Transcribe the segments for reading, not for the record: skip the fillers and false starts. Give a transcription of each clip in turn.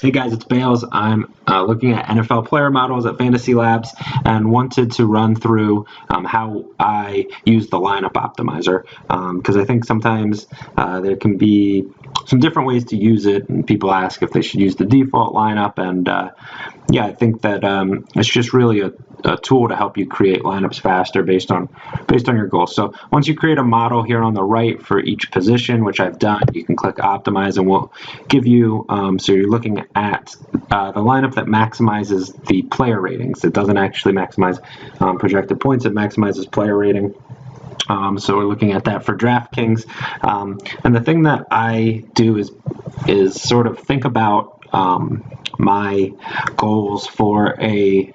Hey guys, it's Bales. I'm looking at NFL player models at FantasyLabs and wanted to run through how I use the lineup optimizer because I think sometimes there can be some different ways to use it, and people ask if they should use the default lineup. And yeah, I think that it's just really a tool to help you create lineups faster based on your goals. So once you create a model here on the right for each position, which I've done, you can click optimize and we'll give you, so you're looking at the lineup that maximizes the player ratings. It doesn't actually maximize projected points, it maximizes player rating. So we're looking at that for DraftKings. And the thing that I do is sort of think about my goals for a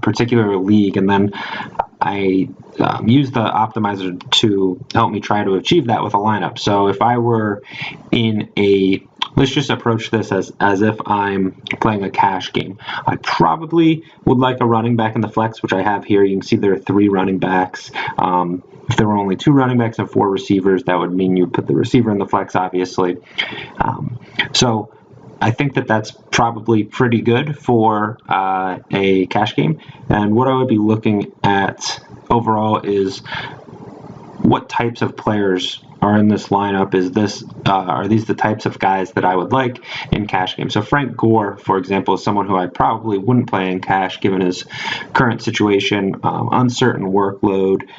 particular league, and then I use the optimizer to help me try to achieve that with a lineup. So if I were in let's just approach this as if I'm playing a cash game. I probably would like a running back in the flex, which I have here. You can see there are 3 running backs. If there were only 2 running backs and 4 receivers, that would mean you put the receiver in the flex, obviously. So I think that that's probably pretty good for a cash game. And what I would be looking at overall is what types of players are in this lineup. Are these the types of guys that I would like in cash games? So Frank Gore, for example, is someone who I probably wouldn't play in cash given his current situation, uncertain workload,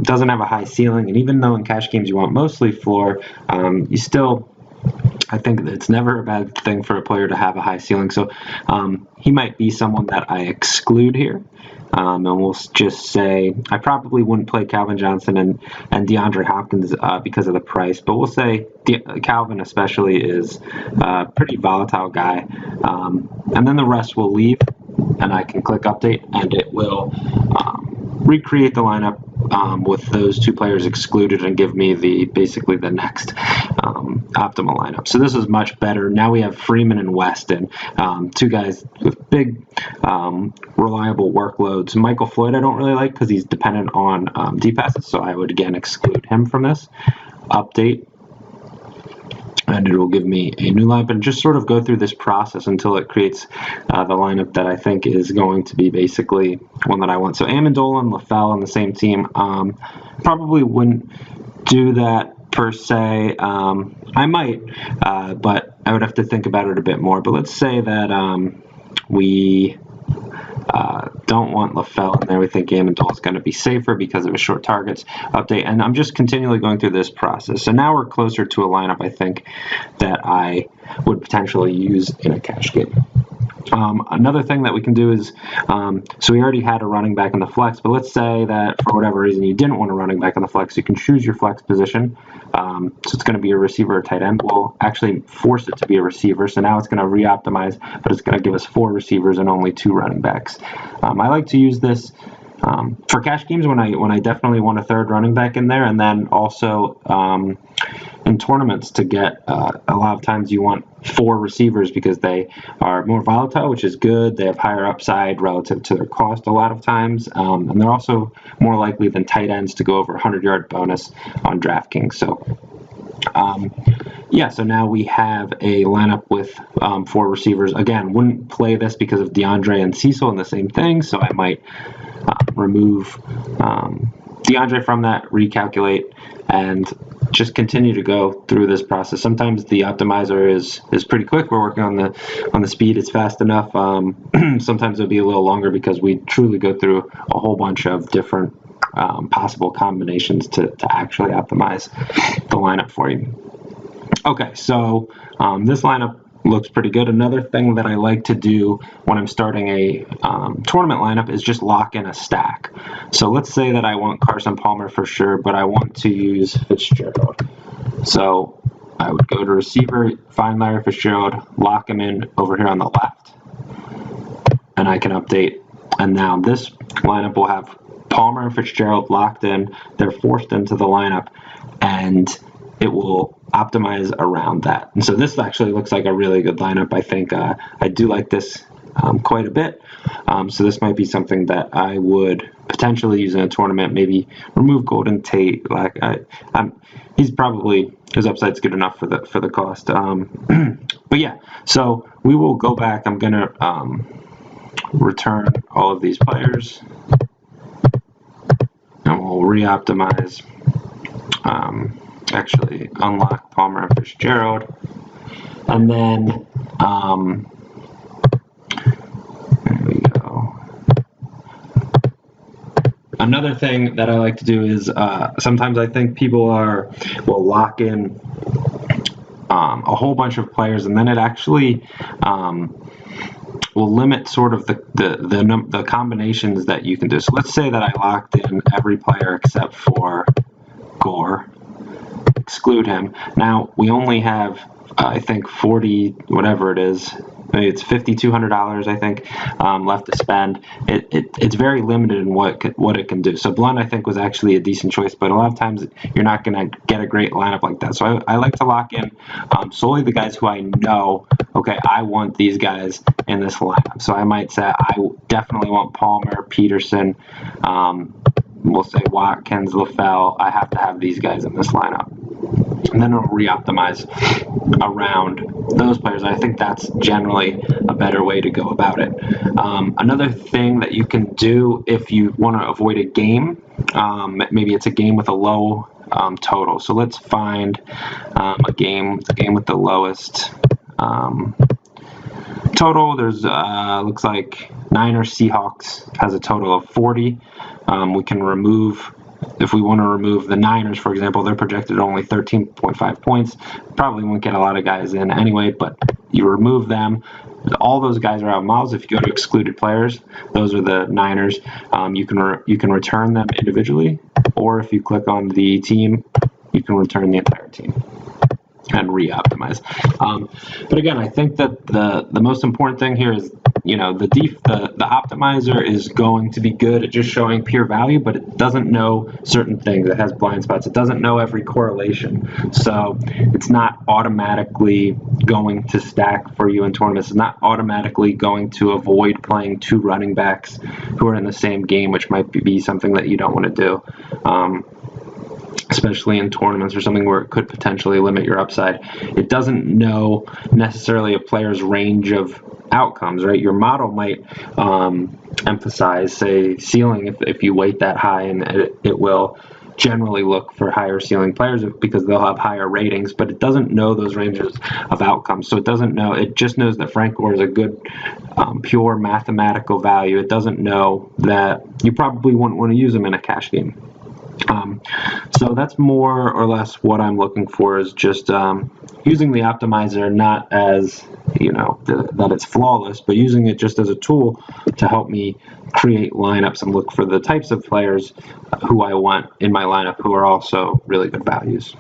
doesn't have a high ceiling, and even though in cash games you want mostly floor, you still, I think it's never a bad thing for a player to have a high ceiling. So he might be someone that I exclude here. And we'll just say I probably wouldn't play Calvin Johnson and DeAndre Hopkins because of the price, but we'll say Calvin especially is a pretty volatile guy. And then the rest will leave, and I can click update, and it will recreate the lineup with those 2 players excluded and give me basically the next optimal lineup. So this is much better. Now we have Freeman and Weston, 2 guys with big, reliable workloads. Michael Floyd I don't really like because he's dependent on deep passes, so I would again exclude him from this. Update, and it will give me a new lineup, and just sort of go through this process until it creates the lineup that I think is going to be basically one that I want. So Amendola and LaFell on the same team. Probably wouldn't do that per se. I might, but I would have to think about it a bit more. But let's say that we don't want LaFell in there. We think Amendola is going to be safer because of his short targets. Update, and I'm just continually going through this process. So now we're closer to a lineup I think that I would potentially use in a cash game. Another thing that we can do is, so we already had a running back in the flex, but let's say that for whatever reason you didn't want a running back in the flex. You can choose your flex position. So it's going to be a receiver or tight end. We'll actually force it to be a receiver. So now it's going to re-optimize, but it's going to give us 4 receivers and only 2 running backs. I like to use this for cash games when I definitely want a 3rd running back in there, and then also in tournaments to get a lot of times you want 4 receivers because they are more volatile, which is good. They have higher upside relative to their cost a lot of times, and they're also more likely than tight ends to go over 100-yard bonus on DraftKings. So yeah, so now we have a lineup with 4 receivers. Again, wouldn't play this because of DeAndre and Cecil in the same thing, so I might remove DeAndre from that, recalculate, and just continue to go through this process. Sometimes the optimizer is pretty quick. We're working on the speed. It's fast enough. Sometimes it'll be a little longer because we truly go through a whole bunch of different possible combinations to actually optimize the lineup for you. Okay, so this lineup looks pretty good. Another thing that I like to do when I'm starting a tournament lineup is just lock in a stack. So let's say that I want Carson Palmer for sure, but I want to use Fitzgerald. So I would go to receiver, find Larry Fitzgerald, lock him in over here on the left, and I can update. And now this lineup will have Palmer and Fitzgerald locked in. They're forced into the lineup, and it will optimize around that. And so this actually looks like a really good lineup. I think I do like this quite a bit. So this might be something that I would potentially use in a tournament. Maybe remove Golden Tate. Like he's probably, his upside's good enough for the cost. But yeah, so we will go back. I'm gonna return all of these players, and we'll re-optimize. Actually, unlock Palmer and Fitzgerald, and then there we go. Another thing that I like to do is sometimes I think people will lock in a whole bunch of players, and then it actually will limit sort of the combinations that you can do. So let's say that I locked in every player except for Gore, exclude him. Now we only have I think 40, whatever it is, maybe it's $5,200 I think left to spend. It's very limited in what it can do. So Blunt I think was actually a decent choice, but a lot of times you're not going to get a great lineup like that. So I like to lock in solely the guys who I know, okay, I want these guys in this lineup. So I might say I definitely want Palmer, Peterson, we'll say Watkins, LaFell. I have to have these guys in this lineup. And then it'll re-optimize around those players. I think that's generally a better way to go about it. Another thing that you can do if you want to avoid a game, maybe it's a game with a low total. So let's find a game with the lowest total. There's looks like Niners Seahawks has a total of 40. We can remove, if we want to remove the Niners, for example, they're projected at only 13.5 points. Probably won't get a lot of guys in anyway, but you remove them. All those guys are out miles. If you go to excluded players, those are the Niners. You can return them individually, or if you click on the team, you can return the entire team and re-optimize. But again, I think that the most important thing here is, you know, the optimizer is going to be good at just showing pure value, but it doesn't know certain things. It has blind spots. It doesn't know every correlation. So it's not automatically going to stack for you in tournaments. It's not automatically going to avoid playing two running backs who are in the same game, which might be something that you don't want to do. Especially in tournaments or something where it could potentially limit your upside. It doesn't know necessarily a player's range of outcomes, right? Your model might emphasize, say, ceiling if you weight that high, and it will generally look for higher ceiling players because they'll have higher ratings, but it doesn't know those ranges of outcomes. So it just knows that Frank Gore is a good pure mathematical value. It doesn't know that you probably wouldn't want to use him in a cash game. So that's more or less what I'm looking for, is just using the optimizer not as, you know, that it's flawless, but using it just as a tool to help me create lineups and look for the types of players who I want in my lineup who are also really good values.